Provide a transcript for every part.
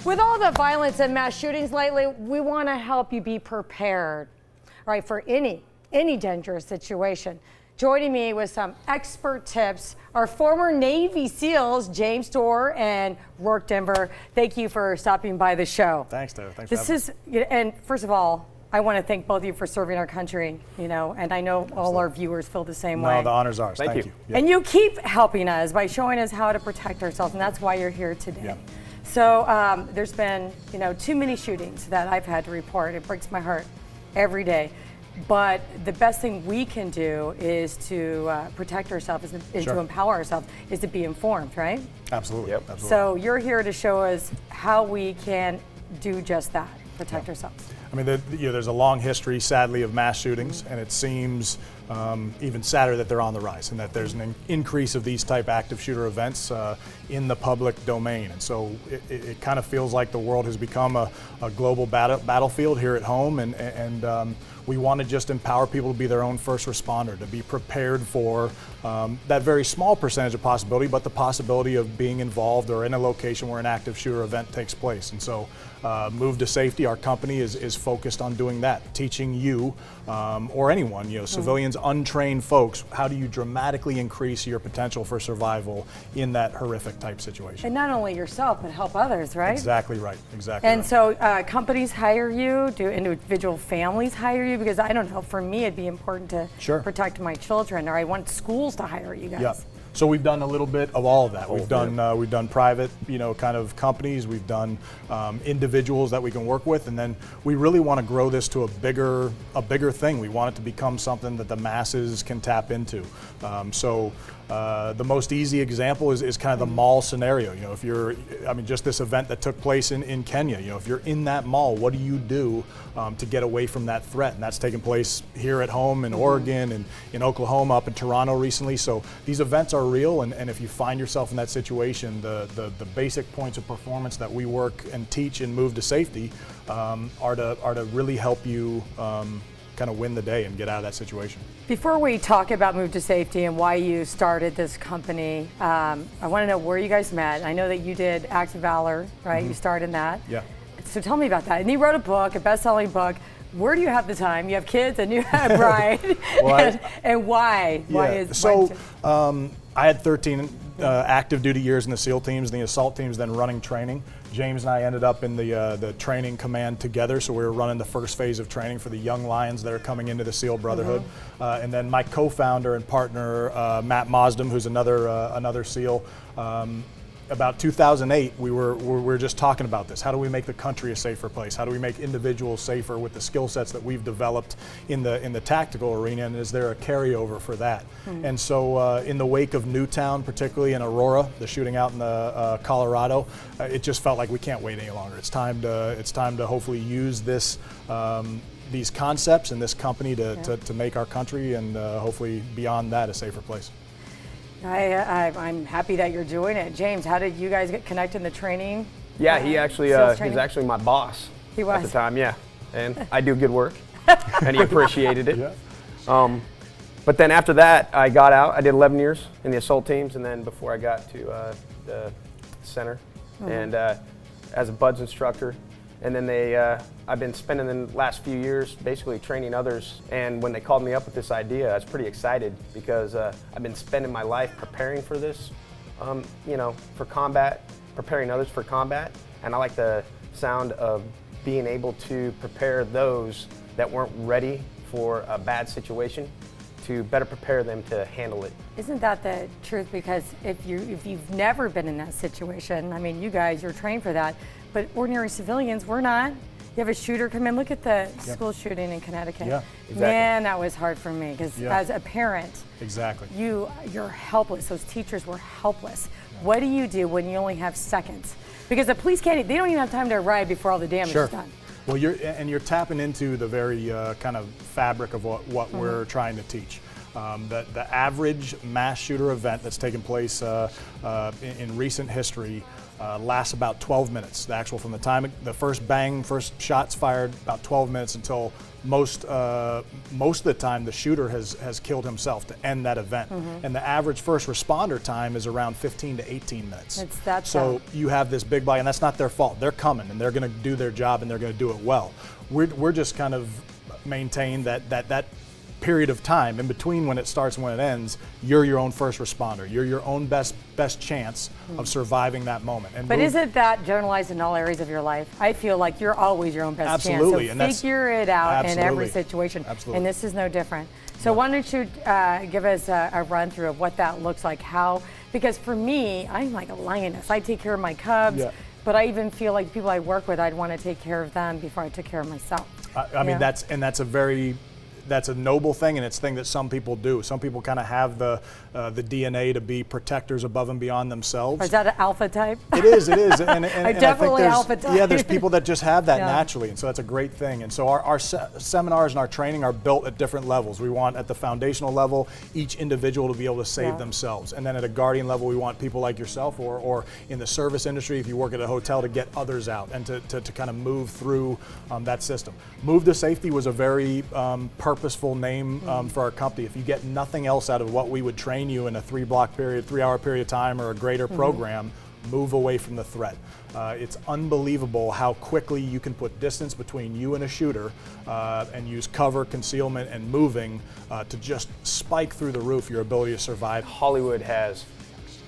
With all the violence and mass shootings lately, we want to help you be prepared, right, for any dangerous situation. Joining me with some expert tips are former Navy SEALs James Dorr and Rourke Denver. Thank you for stopping by the show. Thanks, Taylor. Thanks for having me. And first of all, I want to thank both of you for serving our country, and I know all our viewers feel the same way. No, the honor's ours. Thank you. Yeah. And you keep helping us by showing us how to protect ourselves, and that's why you're here today. Yeah. So there's been, too many shootings that I've had to report. It breaks my heart every day. But the best thing we can do is to protect ourselves, is Sure. to empower ourselves, is to be informed, right? Absolutely. Yep. Absolutely. So you're here to show us how we can do just that, protect ourselves. I mean, there's a long history, sadly, of mass shootings, and it seems even sadder that they're on the rise, and that there's an increase of these type active shooter events in the public domain. And so it kind of feels like the world has become a global battlefield here at home, and we want to just empower people to be their own first responder, to be prepared for that very small percentage of possibility, but the possibility of being involved or in a location where an active shooter event takes place. And so Move2Safety, our company, is focused on doing that, teaching you or anyone, civilians, untrained folks, how do you dramatically increase your potential for survival in that horrific type situation. And not only yourself, but help others, right? Exactly right, exactly And right. so companies hire you, do individual families hire you? Because I don't know, for me it'd be important to Sure. protect my children, or I want schools to hire you guys. Yep. So we've done a little bit of all of that. We've done private, kind of companies. We've done individuals that we can work with, and then we really want to grow this to a bigger thing. We want it to become something that the masses can tap into. The most easy example is kind of the mall scenario. If you're, just this event that took place in Kenya. If you're in that mall, what do you do to get away from that threat? And that's taken place here at home in Oregon and in Oklahoma, up in Toronto recently. So these events are real, and if you find yourself in that situation, the basic points of performance that we work and teach in Move2Safety are to really help you kind of win the day and get out of that situation. Before we talk about Move2Safety and why you started this company, I want to know where you guys met. I know that you did Acts of Valor, right? You started in that. Yeah. So tell me about that. And you wrote a book, a best-selling book. Where do you have the time? You have kids and you have bride. Well, and why? I had 13 active duty years in the SEAL teams and the assault teams, then running training. James and I ended up in the training command together, so we were running the first phase of training for the young lions that are coming into the SEAL Brotherhood. And then my co-founder and partner, Matt Mosdem, who's another SEAL, about 2008, we were just talking about this. How do we make the country a safer place? How do we make individuals safer with the skill sets that we've developed in the tactical arena? And is there a carryover for that? And so, in the wake of Newtown, particularly in Aurora, the shooting out in Colorado, it just felt like we can't wait any longer. It's time to hopefully use this. These concepts and this company to make our country and hopefully beyond that a safer place. I'm happy that you're doing it. James, how did you guys get connected in the training? Yeah, he actually he was actually my boss at the time, yeah. And I do good work, and he appreciated it. Yeah. But then after that, I got out. I did 11 years in the assault teams, and then before I got to the center, and as a BUDS instructor. And then I've been spending the last few years basically training others. And when they called me up with this idea, I was pretty excited because I've been spending my life preparing for this, for combat, preparing others for combat. And I like the sound of being able to prepare those that weren't ready for a bad situation to better prepare them to handle it. Isn't that the truth? Because if you've never been in that situation, you guys, you're trained for that, but ordinary civilians, we're not. You have a shooter come in. Look at the school shooting in Connecticut. Yeah, exactly. Man, that was hard for me because as a parent, exactly, you're helpless. Those teachers were helpless. What do you do when you only have seconds? Because the police they don't even have time to arrive before all the damage is done. Well, you're tapping into the very kind of fabric of what we're trying to teach. The average mass shooter event that's taken place in recent history lasts about 12 minutes. The actual, from the time the first bang, first shots fired, about 12 minutes until most of the time the shooter has killed himself to end that event. And the average first responder time is around 15 to 18 minutes. It's that so time. you have this big body, and that's not their fault. They're coming and they're going to do their job and they're going to do it well. We're just kind of maintain that period of time in between when it starts and when it ends. You're your own first responder. You're your own best chance of surviving that moment. And But isn't that generalized in all areas of your life? I feel like you're always your own best Absolutely, chance. and So that's- figure it out in every Absolutely. situation. Absolutely. And this is no different. So why don't you give us a run through of what that looks like, because for me, I'm like a lioness. I take care of my cubs, Yeah. but I even feel like the people I work with, I'd want to take care of them before I took care of myself. I mean, that's a noble thing, and it's a thing that some people do. Some people kind of have the DNA to be protectors above and beyond themselves. Or is that an alpha type? It is, and I'm I think definitely there's, alpha type. Yeah, there's people that just have that Yeah. naturally, and so that's a great thing. And so our seminars and our training are built at different levels. We want at the foundational level each individual to be able to save Yeah. themselves, and then at a guardian level we want people like yourself, or in the service industry, if you work at a hotel, to get others out and to kind of move through that system. Move2Safety was a very purposeful name for our company. If you get nothing else out of what we would train you in a 3-hour period of time or a greater program, move away from the threat. It's unbelievable how quickly you can put distance between you and a shooter and use cover, concealment, and moving to just spike through the roof your ability to survive. Hollywood has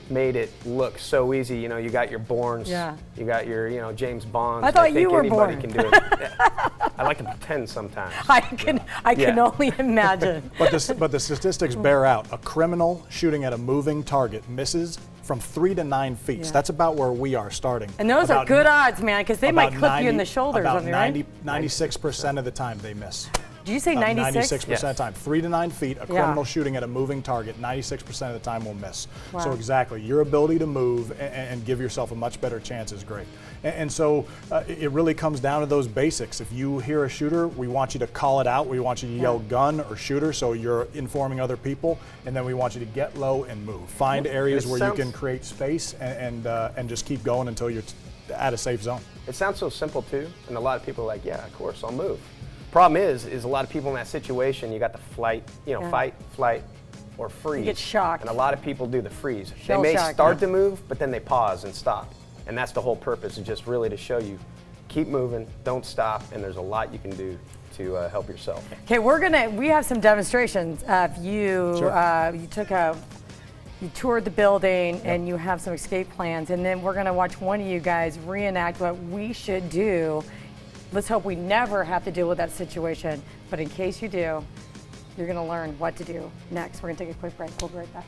made it look so easy. You know, you got your Bournes, Yeah. you got your, James Bonds. I thought think you were anybody Bourne. can do it. Yeah. I like to pretend sometimes. I can Yeah. only imagine. But the statistics bear out. A criminal shooting at a moving target misses from 3 to 9 feet. Yeah. So that's about where we are starting. And those are About good odds, man, because they might about clip you in 90 the shoulders. About on the right? 96% of the time they miss. Did you say 96? 96% of the time. 3 to 9 feet, a Yeah. criminal shooting at a moving target, 96% of the time will miss. Wow. So exactly, your ability to move and give yourself a much better chance is great. And so it really comes down to those basics. If you hear a shooter, we want you to call it out. We want you to yell gun or shooter, so you're informing other people. And then we want you to get low and move. Find areas where you can create space and just keep going until you're at a safe zone. It sounds so simple too, and a lot of people are like, yeah, of course, I'll move. Problem is a lot of people in that situation, you got the fight, flight, or freeze. get shocked. And a lot of people do the freeze. Shell they may shock, start yeah. to move, but then they pause and stop. And that's the whole purpose, is just really to show you, keep moving, don't stop, and there's a lot you can do to help yourself. Okay, we have some demonstrations of you. Sure. You toured the building and you have some escape plans, and then we're gonna watch one of you guys reenact what we should do. Let's hope we never have to deal with that situation, but in case you do, you're gonna learn what to do next. We're gonna take a quick break. We'll be right back.